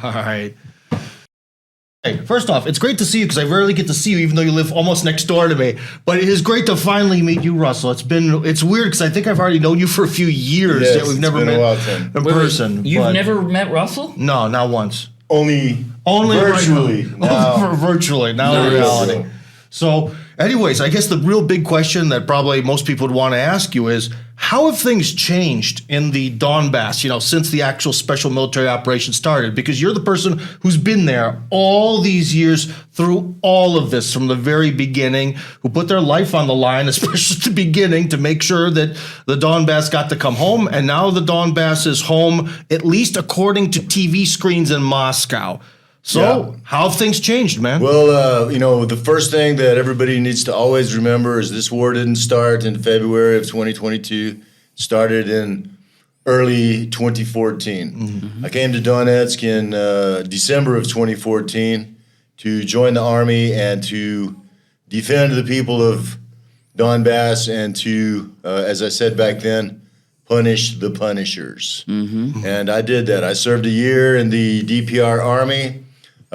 All right. Hey, first off, it's great to see you because I rarely get to see you, even though you live almost next door to me. But it is great to finally meet you, Russell. It's weird because I think I've already known you for a few years. Yes, Yet we've never been met a while, Tim. in person. You've never met Russell? No, not once. Only virtually. Now. Virtually, now Nice. in reality. So, anyways, I guess the real big question that probably most people would want to ask you is, how have things changed in the Donbass, since the actual special military operation started? Because you're the person who's been there all these years through all of this from the very beginning, who put their life on the line, especially at the beginning, to make sure that the Donbass got to come home. And now the Donbass is home, at least according to TV screens in Moscow. So, how have things changed, man? Well, the first thing that everybody needs to always remember is this war didn't start in February of 2022. It started in early 2014. Mm-hmm. I came to Donetsk in December of 2014 to join the army and to defend the people of Donbass and to, as I said back then, punish the punishers. Mm-hmm. And I did that. I served a year in the DPR Army.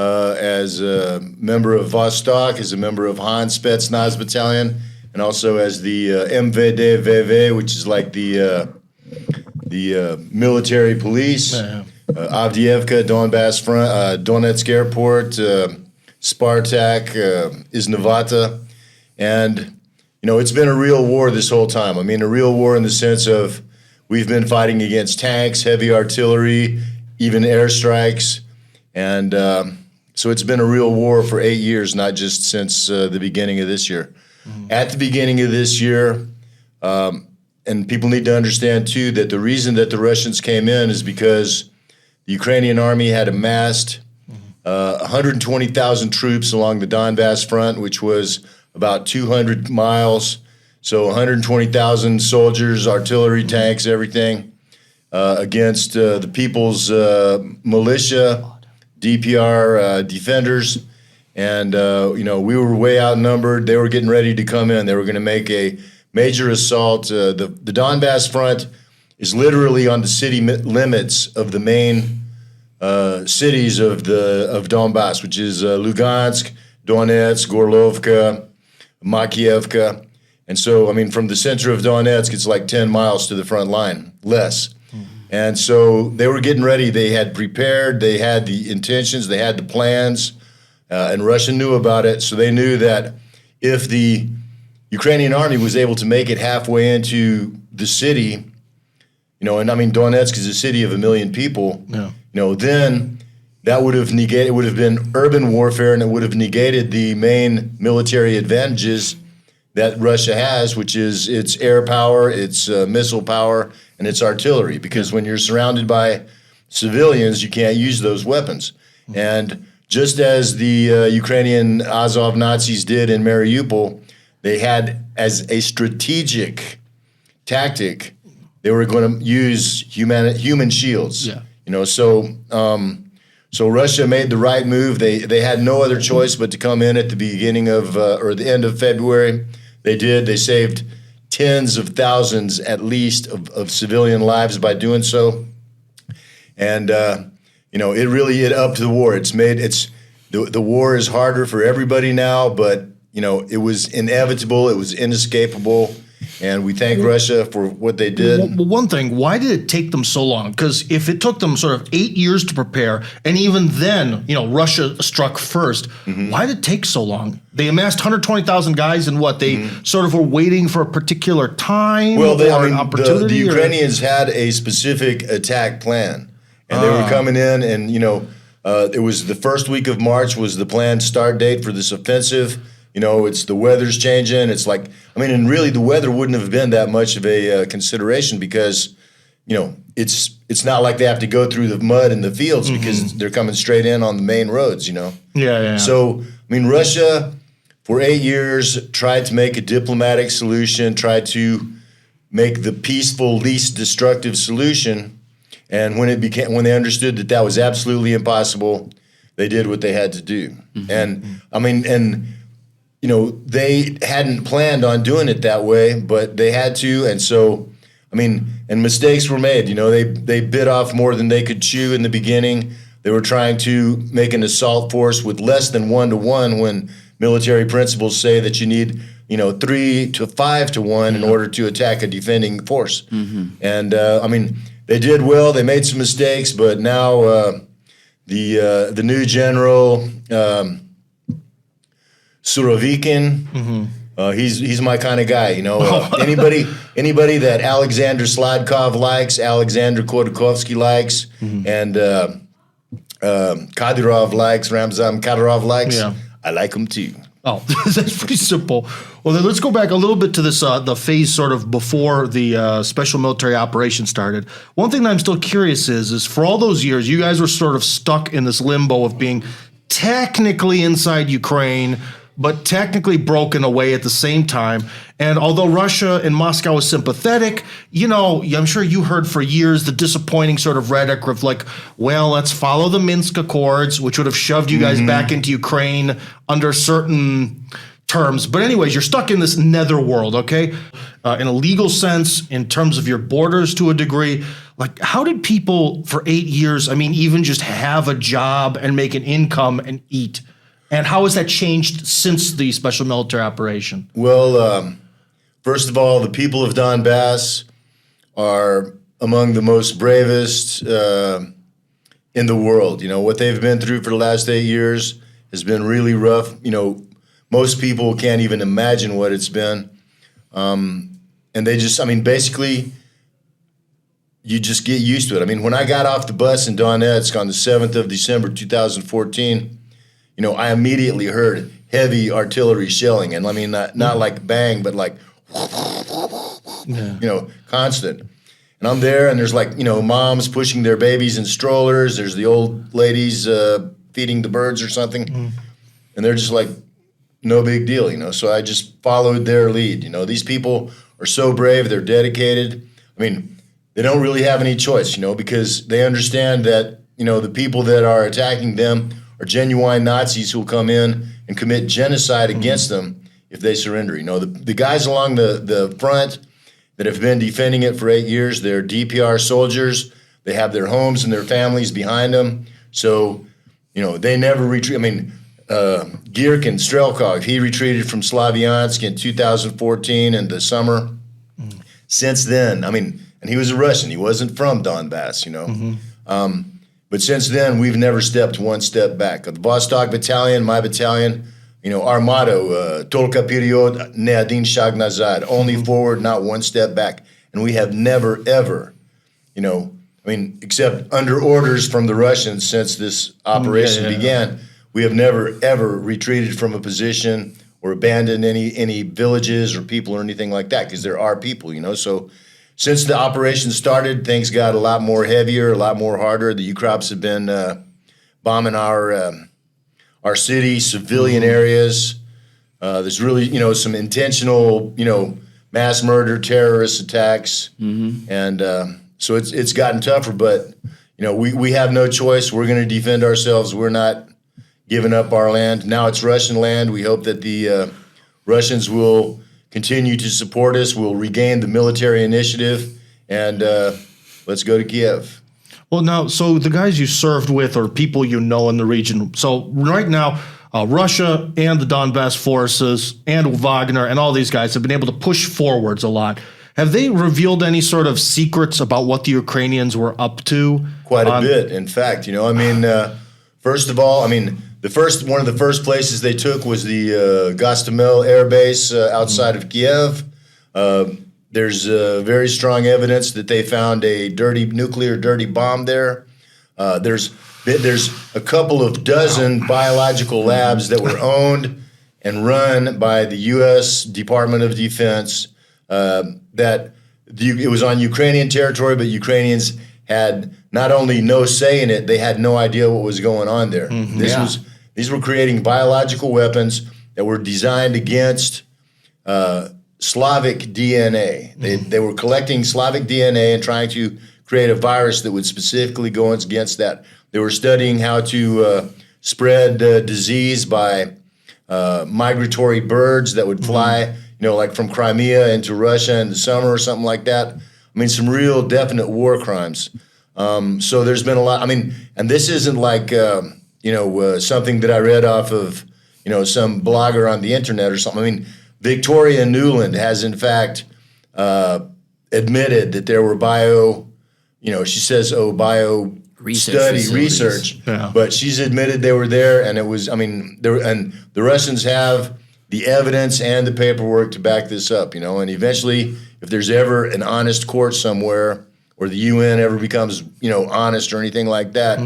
As a member of Vostok, as a member of Han Spetsnaz Battalion, and also as the MVD VV, which is like the military police. Avdiivka, Donbass Front, Donetsk Airport, Spartak, Iznovata. And, it's been a real war this whole time. I mean, a real war in the sense of we've been fighting against tanks, heavy artillery, even airstrikes. And so it's been a real war for 8 years, not just since the beginning of this year. Mm-hmm. At the beginning of this year, and people need to understand, too, that the reason that the Russians came in is because the Ukrainian army had amassed 120,000 troops along the Donbass front, which was about 200 miles. So 120,000 soldiers, artillery, tanks, everything, against the people's militia, DPR defenders, and we were way outnumbered. They were getting ready to come in. They were going to make a major assault. The Donbass front is literally on the city limits of the main cities of Donbass, which is Lugansk, Donetsk, Gorlovka, Makiivka, and so from the center of Donetsk, it's like 10 miles to the front line, less. And so they were getting ready. They had prepared. They had the intentions. They had the plans. And Russia knew about it. So they knew that if the Ukrainian army was able to make it halfway into the city, Donetsk is a city of 1 million people, then that would have negated, it would have been urban warfare, and it would have negated the main military advantages that Russia has, which is its air power, its missile power, and its artillery, because when you're surrounded by civilians, you can't use those weapons. Mm-hmm. And just as the Ukrainian Azov Nazis did in Mariupol, they had as a strategic tactic, they were going to use human shields. Yeah. So Russia made the right move. They had no other choice but to come in at the beginning of or the end of February. They did. They saved tens of thousands, at least, of civilian lives by doing so. And it upped the war. The war is harder for everybody now, but it was inevitable. It was inescapable. And we thank Russia for what they did. Well, one thing, why did it take them so long? Because if it took them sort of 8 years to prepare, and even then, Russia struck first, why did it take so long? They amassed 120,000 guys, and what? They sort of were waiting for a particular time or an opportunity? The Ukrainians had a specific attack plan, and they were coming in, and, it was the first week of March was the planned start date for this offensive. It's the weather's changing. It's like, and really the weather wouldn't have been that much of a consideration because, it's not like they have to go through the mud in the fields because they're coming straight in on the main roads, Yeah. So, Russia for 8 years tried to make a diplomatic solution, tried to make the peaceful, least destructive solution. And when they understood that that was absolutely impossible, they did what they had to do. And, they hadn't planned on doing it that way, but they had to. And so, and mistakes were made. They bit off more than they could chew in the beginning. they were trying to make an assault force with less than 1-to-1 when military principles say that you need 3 to 5 to 1 in order to attack a defending force. And they did well. They made some mistakes, but now the new general Surovikin. He's my kind of guy, anybody that Alexander Sladkov likes, Alexander Khodorkovsky likes, and Kadyrov likes, Ramzan Kadyrov likes. Yeah. I like them too. Oh, that's pretty simple. Well, then let's go back a little bit to this the phase sort of before the special military operation started. One thing that I'm still curious is for all those years, you guys were sort of stuck in this limbo of being technically inside Ukraine, but technically broken away at the same time. And although Russia and Moscow was sympathetic, I'm sure you heard for years the disappointing sort of rhetoric of like, well, let's follow the Minsk Accords, which would have shoved you guys back into Ukraine under certain terms. But anyways, you're stuck in this netherworld, okay? In a legal sense, in terms of your borders to a degree, like how did people for 8 years, even just have a job and make an income and eat? And how has that changed since the special military operation? Well, first of all, the people of Donbass are among the most bravest in the world. What they've been through for the last 8 years has been really rough. Most people can't even imagine what it's been. And they just, basically, you just get used to it. When I got off the bus in Donetsk on the 7th of December, 2014, I immediately heard heavy artillery shelling, and not like bang, but like, constant. And I'm there, and there's moms pushing their babies in strollers. There's the old ladies feeding the birds or something, and they're just like, no big deal, So I just followed their lead. These people are so brave. They're dedicated. They don't really have any choice, because they understand that the people that are attacking them are genuine Nazis who will come in and commit genocide against them if they surrender. The guys along the front that have been defending it for 8 years, they're DPR soldiers. They have their homes and their families behind them. So, they never retreat. Girkin, Strelkov, he retreated from Slavyansk in 2014 in the summer. Since then, and he was a Russian. He wasn't from Donbass, But since then, we've never stepped one step back. The Vostok Battalion, my battalion, our motto, Tolka period, ne один шаг назад, only forward, not one step back. And we have never, ever, except under orders from the Russians since this operation began, we have never, ever retreated from a position or abandoned any villages or people or anything like that, because there are people, So since the operation started, things got a lot more heavier, a lot more harder. The Ukrops have been bombing our city, civilian areas. There's really, some intentional, mass murder, terrorist attacks, and so it's gotten tougher. But we have no choice. We're going to defend ourselves. We're not giving up our land. Now it's Russian land. We hope that the Russians will continue to support us. We'll regain the military initiative, and let's go to Kiev. Well, now, so the guys you served with or people in the region. So right now, Russia and the Donbass forces and Wagner and all these guys have been able to push forwards a lot. Have they revealed any sort of secrets about what the Ukrainians were up to? Quite a bit, in fact. First of all, one of the first places they took was the Gostomel Air Base outside of Kiev. There's very strong evidence that they found a nuclear dirty bomb there. There's a couple of dozen biological labs that were owned and run by the U.S. Department of Defense. It was on Ukrainian territory, but Ukrainians had not only no say in it, they had no idea what was going on there. These were creating biological weapons that were designed against Slavic DNA. They were collecting Slavic DNA and trying to create a virus that would specifically go against that. They were studying how to spread disease by migratory birds that would fly, like from Crimea into Russia in the summer or something like that. Some real definite war crimes. So there's been a lot. I mean, and this isn't like something that I read off of some blogger on the internet or something. I mean, Victoria Newland has in fact admitted that there were she says bio research, Yeah. but she's admitted they were there, and it was. I mean, and the Russians have the evidence and the paperwork to back this up. And eventually, if there's ever an honest court somewhere, or the UN ever becomes, honest or anything like that,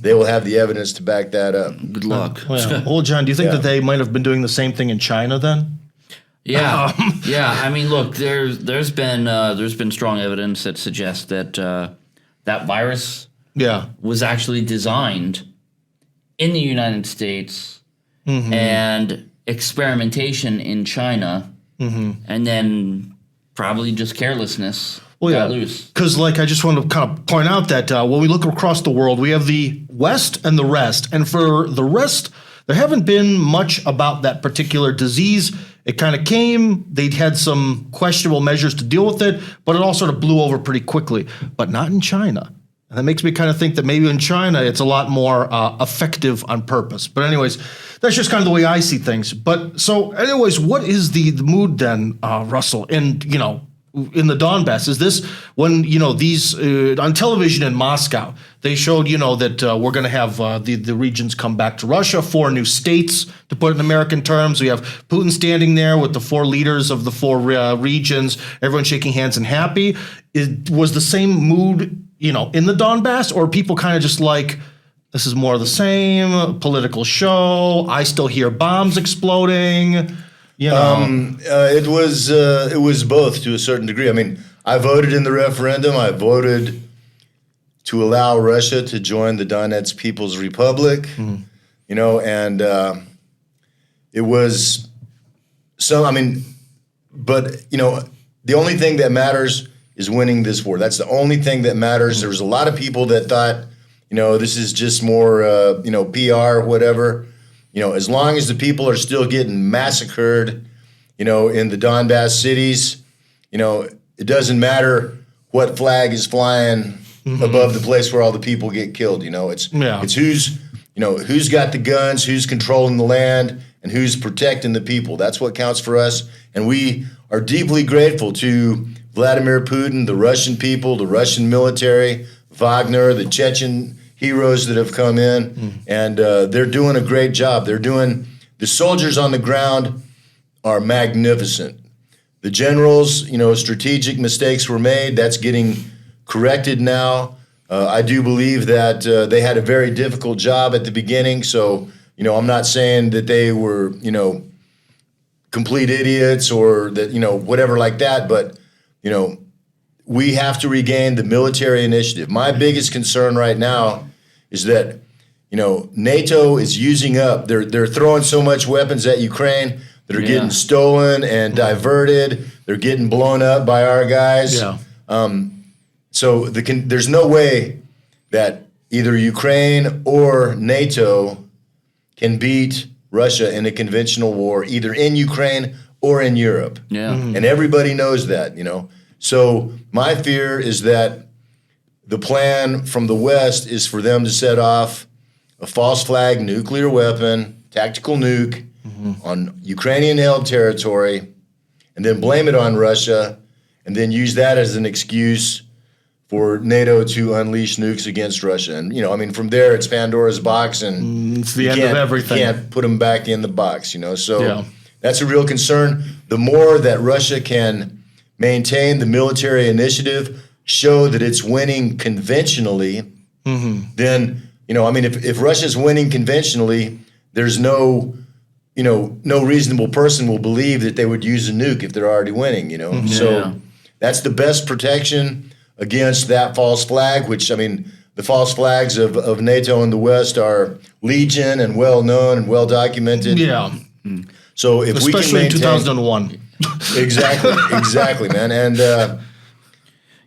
they will have the evidence to back that up. Good luck. Well, John, do you think that they might have been doing the same thing in China then? Yeah, yeah. I mean, look, there's been strong evidence that suggests that that virus was actually designed in the United States and experimentation in China, and then probably just carelessness. Got loose. Because I just want to kind of point out that when we look across the world, we have the West and the rest. And for the rest, there haven't been much about that particular disease. It kind of came, they'd had some questionable measures to deal with it, but it all sort of blew over pretty quickly. But not in China. And that makes me kind of think that maybe in China, it's a lot more effective on purpose. But anyways, that's just kind of the way I see things. But so anyways, what is the mood then, Russell? And, in the Donbass, is this when these on television in Moscow they showed that we're going to have the regions come back to Russia, 4 new states to put it in American terms. We have Putin standing there with the 4 leaders of the 4 regions, everyone shaking hands and happy. Was the same mood in the Donbass, or people kind of just like, this is more of the same political show? I still hear bombs exploding. It was both to a certain degree. I mean, I voted in the referendum. I voted to allow Russia to join the Donetsk People's Republic, and it was so. I mean, but the only thing that matters is winning this war. That's the only thing that matters. There was a lot of people that thought, this is just more, PR, whatever. As long as the people are still getting massacred, in the Donbass cities, it doesn't matter what flag is flying above the place where all the people get killed. It's who's got the guns, who's controlling the land, and who's protecting the people. That's what counts for us. And we are deeply grateful to Vladimir Putin, the Russian people, the Russian military, Wagner, the Chechen heroes that have come in, and they're doing a great job. The soldiers on the ground are magnificent. The generals, strategic mistakes were made. That's getting corrected now. I do believe that they had a very difficult job at the beginning. So, I'm not saying that they were, complete idiots or that, whatever like that. But, we have to regain the military initiative. My biggest concern right now is that, NATO is using up. They're throwing so much weapons at Ukraine that are getting stolen and diverted. They're getting blown up by our guys. Yeah. So there's no way that either Ukraine or NATO can beat Russia in a conventional war, either in Ukraine or in Europe. Yeah. And everybody knows that, So my fear is that the plan from the West is for them to set off a false flag nuclear weapon, tactical nuke, on Ukrainian-held territory, and then blame it on Russia, and then use that as an excuse for NATO to unleash nukes against Russia. And, from there, it's Pandora's box, and it's the end of everything. You can't put them back in the box, So that's a real concern. The more that Russia can maintain the military initiative, show that it's winning conventionally, then, if Russia's winning conventionally, there's no reasonable person will believe that they would use a nuke if they're already winning, So that's the best protection against that false flag, which, the false flags of NATO in the West are legion and well-known and well-documented. Yeah. So if we can especially in maintain, 2001. exactly, man. And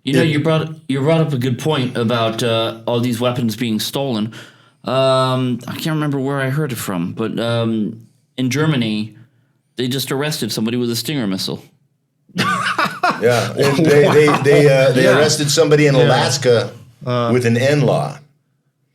you brought up a good point about all these weapons being stolen. I can't remember where I heard it from, but in Germany, they just arrested somebody with a Stinger missile. Yeah, and they arrested somebody in Alaska with an NLAW.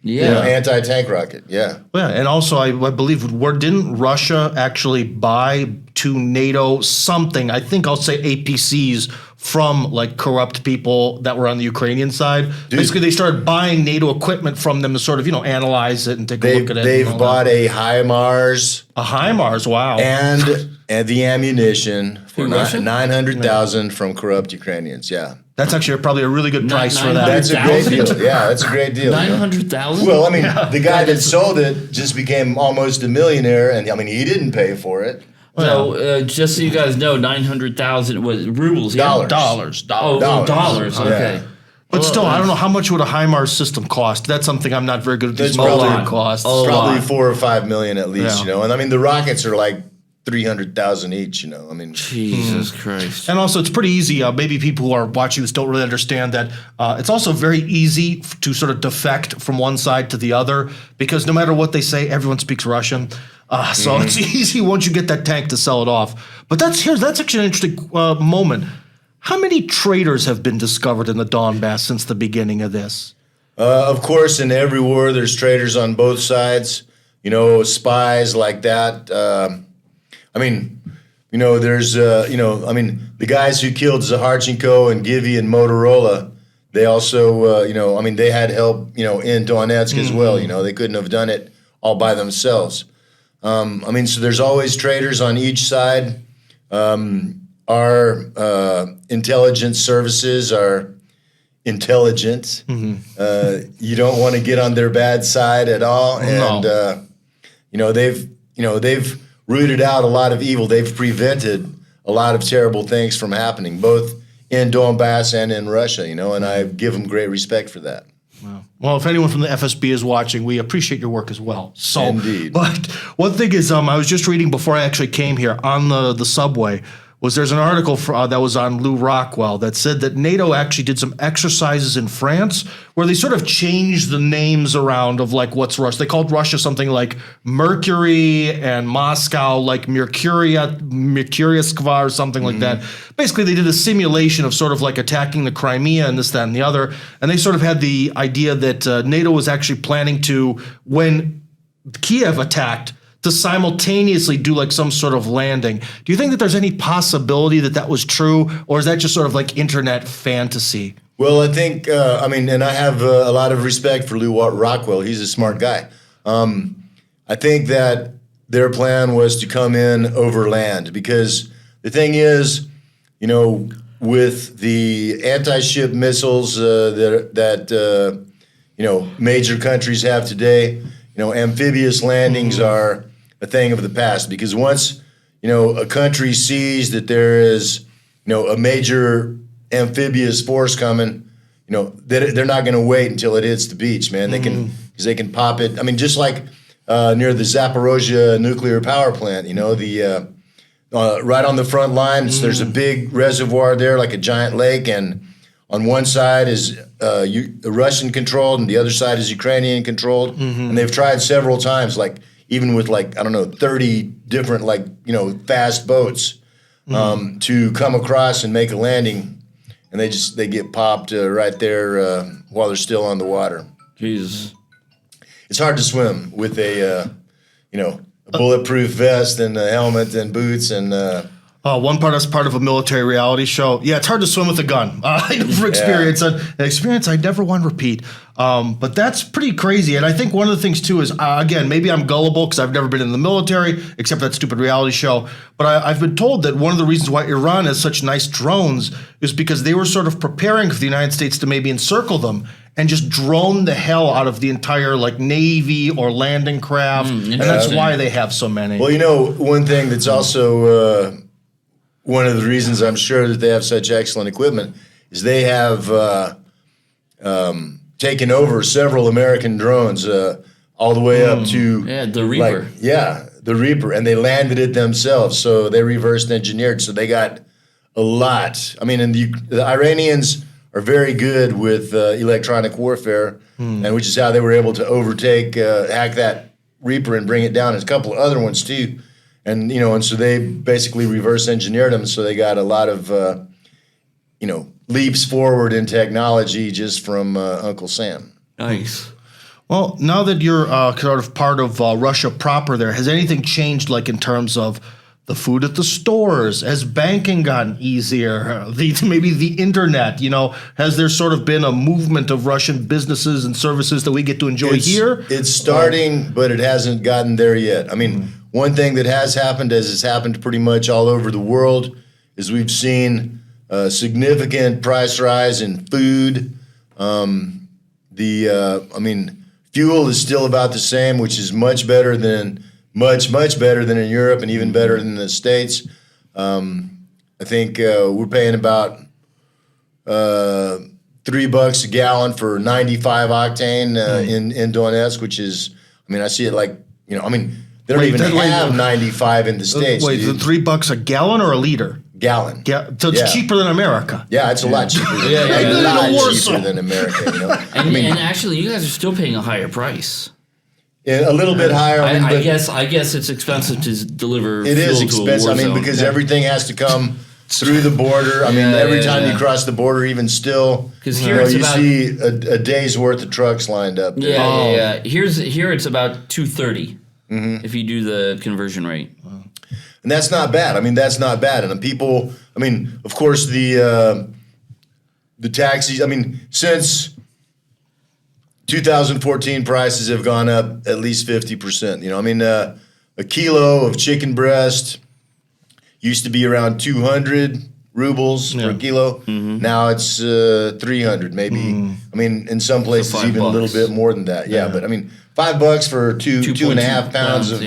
Yeah. Anti-tank rocket. Yeah. Yeah, and also I believe didn't Russia actually buy to NATO something? I think I'll say APCs from like corrupt people that were on the Ukrainian side. Basically, they started buying NATO equipment from them to sort of analyze it and take a look at it. They've bought a HIMARS. A HIMARS, wow. And the ammunition for Russia? 900,000 from corrupt Ukrainians. Yeah. That's actually probably a really good price for that. That's a great deal. Yeah, that's a great deal. 900,000? Well, I mean, the guy that sold it just became almost a millionaire, and I mean, he didn't pay for it. So, just so you guys know, 900,000 was rubles. Yeah? Dollars. Dollars. Okay. Yeah. But still, I don't know how much would a HIMARS system cost. That's something I'm not very good at. These military costs. Probably 4 or 5 million at least, And I mean, the rockets are like 300,000 each, I mean, Jesus Christ. And also, it's pretty easy. Maybe people who are watching this don't really understand that it's also very easy to sort of defect from one side to the other because no matter what they say, everyone speaks Russian. So it's easy once you get that tank to sell it off. But that's actually an interesting moment. How many traitors have been discovered in the Donbass since the beginning of this? Of course, in every war, there's traitors on both sides. Spies like that. I mean, there's, the guys who killed Zaharchenko and Givy and Motorola, they also, they had help, in Donetsk as well. They couldn't have done it all by themselves. So there's always traitors on each side. Our intelligence services are intelligent. You don't want to get on their bad side at all. And, they've rooted out a lot of evil. They've prevented a lot of terrible things from happening, both in Donbass and in Russia, and I give them great respect for that. Wow. Well, if anyone from the FSB is watching, we appreciate your work as well. So, indeed. But one thing is, I was just reading before I actually came here on the subway, there's an article that was on Lou Rockwell that said that NATO actually did some exercises in France where they sort of changed the names around of like what's Russia. They called Russia something like Mercury and Moscow like Mercuriaskva or something like that. Basically, they did a simulation of sort of like attacking the Crimea and this, that, and the other. And they sort of had the idea that NATO was actually planning to, when Kiev attacked, to simultaneously do like some sort of landing. Do you think that there's any possibility that that was true, or is that just sort of like internet fantasy? Well, I think, and I have a lot of respect for Lou Rockwell. He's a smart guy. I think that their plan was to come in over land because the thing is, with the anti-ship missiles that major countries have today, amphibious landings are a thing of the past because once, a country sees that there is, a major amphibious force coming, they're not going to wait until it hits the beach, man. They can, because they can pop it. I mean, just like near the Zaporozhye nuclear power plant, right on the front line, there's a big reservoir there, like a giant lake, and on one side is Russian controlled, and the other side is Ukrainian controlled. And they've tried several times, like even with 30 different fast boats to come across and make a landing, and they get popped right there while they're still on the water. Jesus, it's hard to swim with a bulletproof vest and a helmet and boots and. One part is part of a military reality show. Yeah, it's hard to swim with a gun. For experience, an experience I never want to repeat. But that's pretty crazy. And I think one of the things too is, again, maybe I'm gullible because I've never been in the military, except that stupid reality show. But I've been told that one of the reasons why Iran has such nice drones is because they were sort of preparing for the United States to maybe encircle them and just drone the hell out of the entire Navy or landing craft. And that's why they have so many. Well, one thing that's also one of the reasons I'm sure that they have such excellent equipment is they have taken over several American drones all the way up to the Reaper. The Reaper, and they landed it themselves. So they reversed engineered. So they got a lot. I mean, and the Iranians are very good with electronic warfare, and which is how they were able to hack that Reaper and bring it down. And a couple of other ones too. And so they basically reverse engineered them, so they got a lot of leaps forward in technology just from Uncle Sam. Nice. Well, now that you're sort of part of Russia proper there, has anything changed, like in terms of the food at the stores? Has banking gotten easier? Maybe the internet, has there sort of been a movement of Russian businesses and services that we get to enjoy here? It's starting, but it hasn't gotten there yet. I mean, one thing that has happened, as has happened pretty much all over the world, is we've seen a significant price rise in food. Fuel is still about the same, which is much better than much better than in Europe, and even better than the States. I think we're paying about $3 a gallon for 95 octane in Donetsk, which is, I see it like, they don't even have 95 in the States. Wait, is it $3 a gallon or a liter? Gallon. So it's cheaper than America. Yeah, it's a lot cheaper. A lot cheaper than America. And actually, you guys are still paying a higher price. A little bit higher. I guess it's expensive to deliver. It fuel is to expensive. a war zone. Because everything has to come through the border. Every time you cross the border, even still, because here you see a day's worth of trucks lined up there. Yeah. Here it's about $2.30 if you do the conversion rate. And that's not bad. That's not bad. And people, of course, the taxis. Since 2014, prices have gone up at least 50%. A kilo of chicken breast used to be around 200 rubles per kilo. Now it's 300, maybe. In some places even a little bit more than that. Yeah, but $5 for two and a half pounds of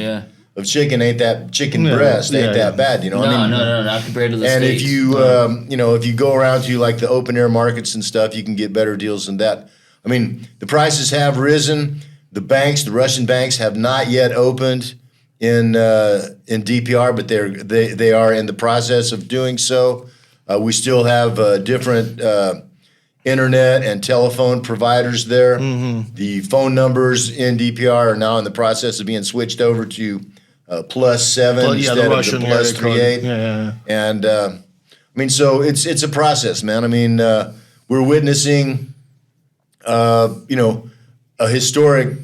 chicken ain't that breast ain't that bad. No, not compared to the and States. if you if you go around to like the open air markets and stuff, you can get better deals than that. The prices have risen. The Russian banks have not yet opened in DPR, but they are in the process of doing so. We still have different internet and telephone providers there. The phone numbers in DPR are now in the process of being switched over to +7 instead of the +38. And so it's a process, man. We're witnessing a historic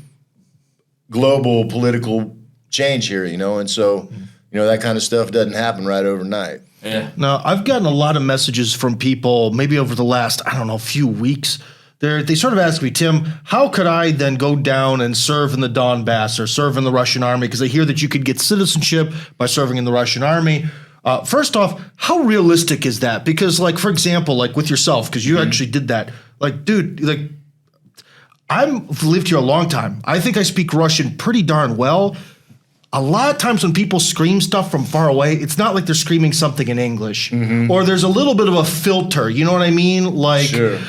global political change here, and so that kind of stuff doesn't happen right overnight. Yeah. Now, I've gotten a lot of messages from people, maybe over the last, few weeks. They sort of ask me, Tim, how could I then go down and serve in the Donbass or serve in the Russian army? Because I hear that you could get citizenship by serving in the Russian army. First off, how realistic is that? Because, for example, with yourself, because you actually did that. Dude, I've lived here a long time. I think I speak Russian pretty darn well. A lot of times when people scream stuff from far away, it's not like they're screaming something in English. Or there's a little bit of a filter, you know what I mean? Sure.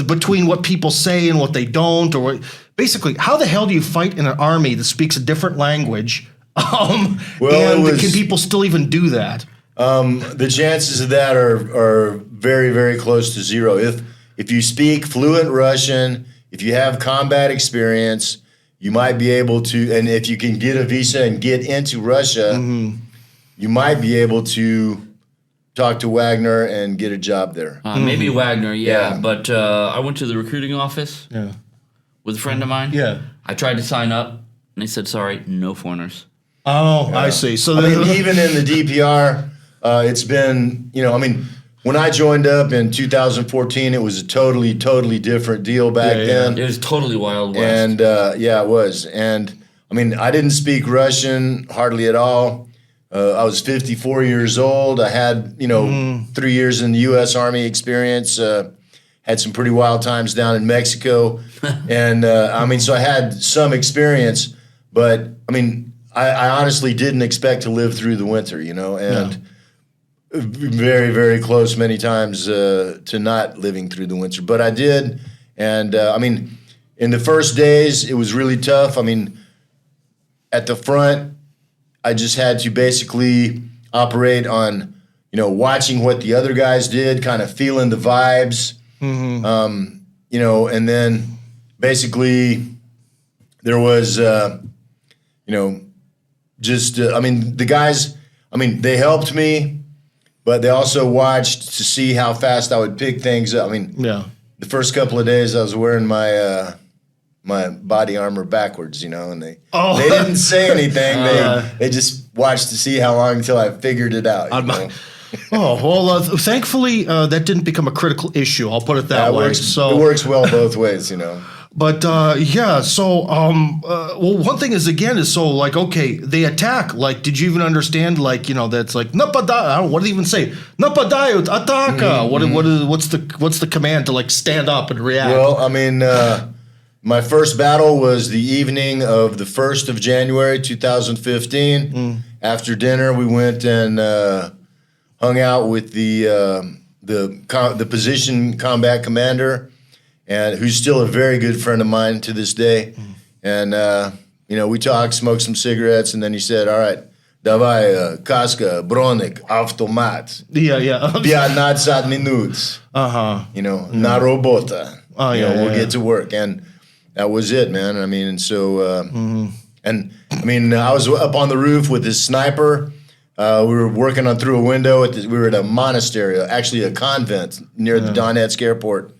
Between what people say and what they don't. Basically, how the hell do you fight in an army that speaks a different language? Can people still even do that? The chances of that are very, very close to zero. If you speak fluent Russian, if you have combat experience, you might be able to, and if you can get a visa and get into Russia, you might be able to talk to Wagner and get a job there. Maybe Wagner, but I went to the recruiting office with a friend of mine. Yeah. I tried to sign up, and they said, sorry, no foreigners. Oh, I see. So even in the DPR, it's been, when I joined up in 2014, it was a totally, totally different deal back then. It was totally Wild West. And it was. And I didn't speak Russian hardly at all. I was 54 years old. I had, 3 years in the U.S. Army experience. Had some pretty wild times down in Mexico. And so I had some experience, but I honestly didn't expect to live through the winter, and very, very close many times to not living through the winter. But I did. And in the first days, it was really tough. At the front, I just had to basically operate on, watching what the other guys did, kind of feeling the vibes, and then basically there was, the guys, they helped me. but they also watched to see how fast I would pick things up. I mean, the first couple of days I was wearing my my body armor backwards, and they didn't say anything. They just watched to see how long until I figured it out. Thankfully that didn't become a critical issue. I'll put it that way. It works well both ways, But so one thing is okay, they attack. Like, did you even understand? That's like napadai. What do they even say? Napadayut ataka. What's the command to stand up and react? Well, I mean, my first battle was the evening of the 1st of January 2015. After dinner, we went and hung out with the position combat commander, and who's still a very good friend of mine to this day. And we talked, smoked some cigarettes, and then he said, "All right, давай, kaska, bronik, automat. 15 minut. Na robota. We'll get to work." And that was it, man. I mean, and so, I was up on the roof with this sniper. We were working through a window. We were at a monastery, actually a convent near the Donetsk airport.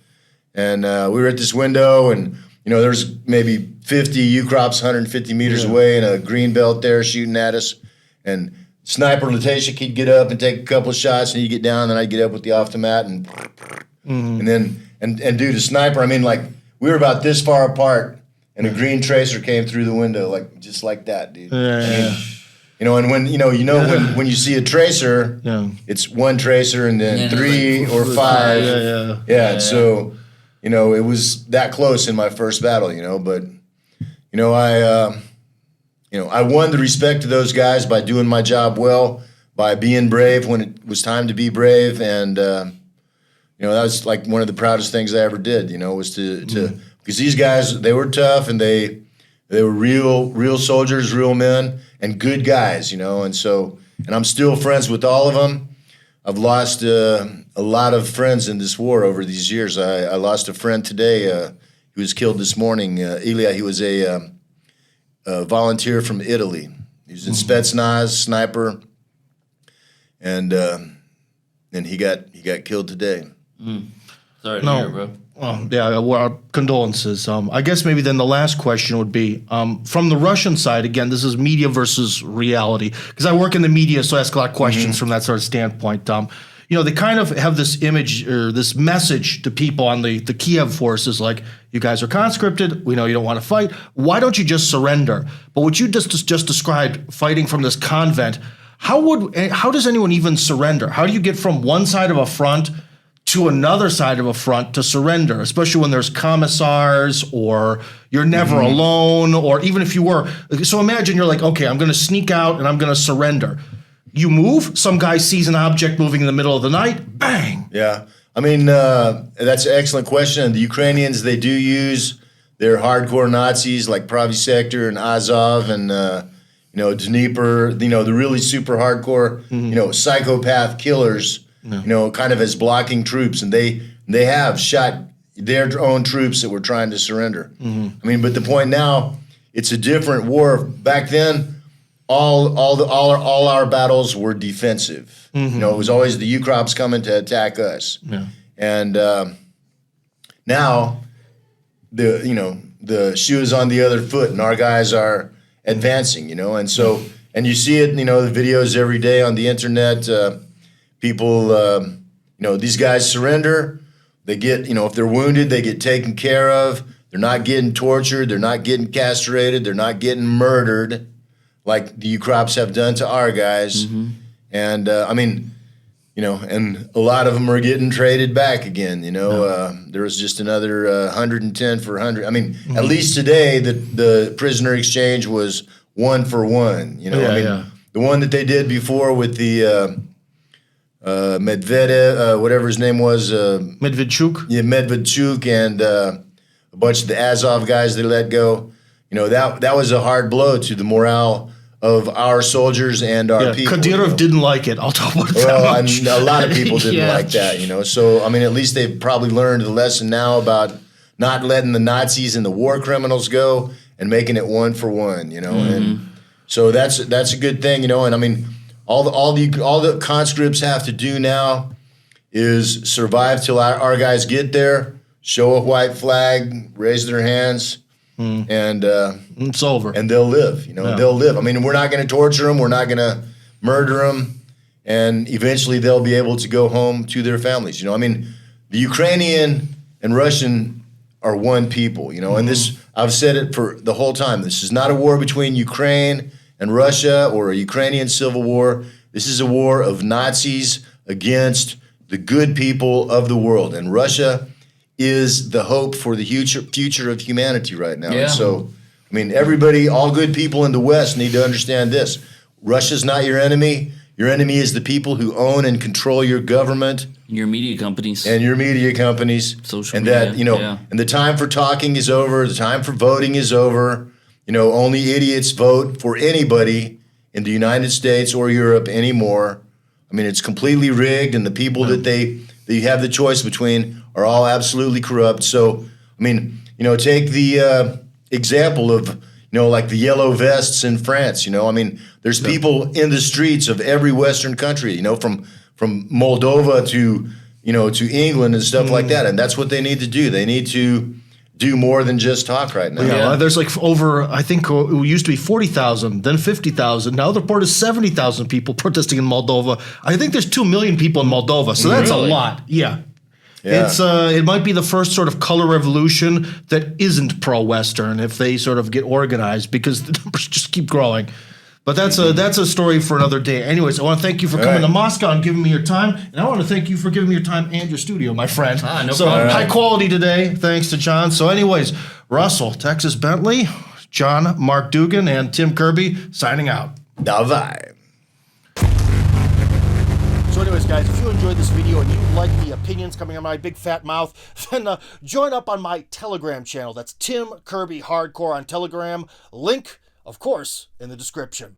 And we were at this window, and, there's maybe 50 U-crops 150 meters away, and a green belt there shooting at us. And Sniper Latashik, he'd get up and take a couple of shots, and he'd get down, and then I'd get up with the automat and then do the sniper. I mean, we were about this far apart, and a green tracer came through the window, just like that, dude. And when you see a tracer, it's one tracer and then 3 or 5. And so, it was that close in my first battle, but, I won the respect of those guys by doing my job well, by being brave when it was time to be brave. And, that was one of the proudest things I ever did, was to because these guys, they were tough, and they were real soldiers, real men, and good guys, and so, and I'm still friends with all of them. I've lost a lot of friends in this war over these years. I lost a friend today. He was killed this morning. Ilya, he was a volunteer from Italy. He was in Spetsnaz, sniper, and he got killed today. Sorry to hear, bro. Well, condolences. I guess maybe then the last question would be, from the Russian side, again, this is media versus reality, because I work in the media, so I ask a lot of questions from that sort of standpoint. They kind of have this image or this message to people on the Kiev forces, like, you guys are conscripted, we know you don't want to fight, why don't you just surrender? But what you just described, fighting from this convent, how does anyone even surrender? How do you get from one side of a front to another side of a front to surrender, especially when there's commissars or you're never alone, or even if you were. So imagine you're like, okay, I'm going to sneak out and I'm going to surrender. You move, some guy sees an object moving in the middle of the night, bang. Yeah. I mean, that's an excellent question. The Ukrainians, they do use their hardcore Nazis like Pravy Sector and Azov and, Dnieper, the really super hardcore, psychopath killers, kind of as blocking troops, and they have shot their own troops that were trying to surrender. I mean, but the point now, it's a different war. Back then, all our battles were defensive. It was always the U-crops coming to attack us. And now the shoe is on the other foot, and our guys are advancing. And so, and you see it, the videos every day on the internet. People, these guys surrender. They get, if they're wounded, they get taken care of. They're not getting tortured. They're not getting castrated. They're not getting murdered like the U-crops have done to our guys. And, and a lot of them are getting traded back again. There was just another 110 for 100. I mean, at least today, the prisoner exchange was 1 for 1. The one that they did before with the Medvedev, whatever his name was. Medvedchuk? Yeah, Medvedchuk, and a bunch of the Azov guys they let go. That was a hard blow to the morale of our soldiers and our people. Kadyrov didn't like it, I'll tell you that much. A lot of people didn't like that, So, I mean, at least they've probably learned the lesson now about not letting the Nazis and the war criminals go and making it 1 for 1, And so that's a good thing, And I mean, all the conscripts have to do now is survive till our guys get there, show a white flag, raise their hands, and it's over. And they'll live. They'll live. I mean, we're not going to torture them. We're not going to murder them, and eventually they'll be able to go home to their families. I mean, the Ukrainian and Russian are one people. And this, I've said it for the whole time. This is not a war between Ukraine and Russia or a Ukrainian civil war. This is a war of Nazis against the good people of the world. And Russia is the hope for the future of humanity right now. Yeah. And so, I mean, everybody, all good people in the West need to understand this. Russia's not your enemy. Your enemy is the people who own and control your government. Your media companies. And your media companies. Social and media. That, and the time for talking is over. The time for voting is over. Only idiots vote for anybody in the United States or Europe anymore. I mean, it's completely rigged, and the people that you have the choice between are all absolutely corrupt. So, I mean, take the example of, like the yellow vests in France. I mean, there's people in the streets of every Western country, from Moldova to England and stuff like that. And that's what they need to do. They need to do more than just talk right now. Yeah. There's like over, I think it used to be 40,000, then 50,000. Now the report is 70,000 people protesting in Moldova. I think there's 2 million people in Moldova, so that's a lot. Yeah. It's it might be the first sort of color revolution that isn't pro-Western if they sort of get organized, because the numbers just keep growing. But that's a story for another day. Anyways, I want to thank you for coming to Moscow and giving me your time, and I want to thank you for giving me your time and your studio, my friend. No problem. High quality today, thanks to John. So anyways, Russell, Texas Bentley, John, Mark Dugan, and Tim Kirby signing out. Davai. So anyways, guys, if you enjoyed this video and you like the opinions coming out of my big fat mouth, then join up on my Telegram channel. That's Tim Kirby Hardcore on Telegram. Link, of course, in the description.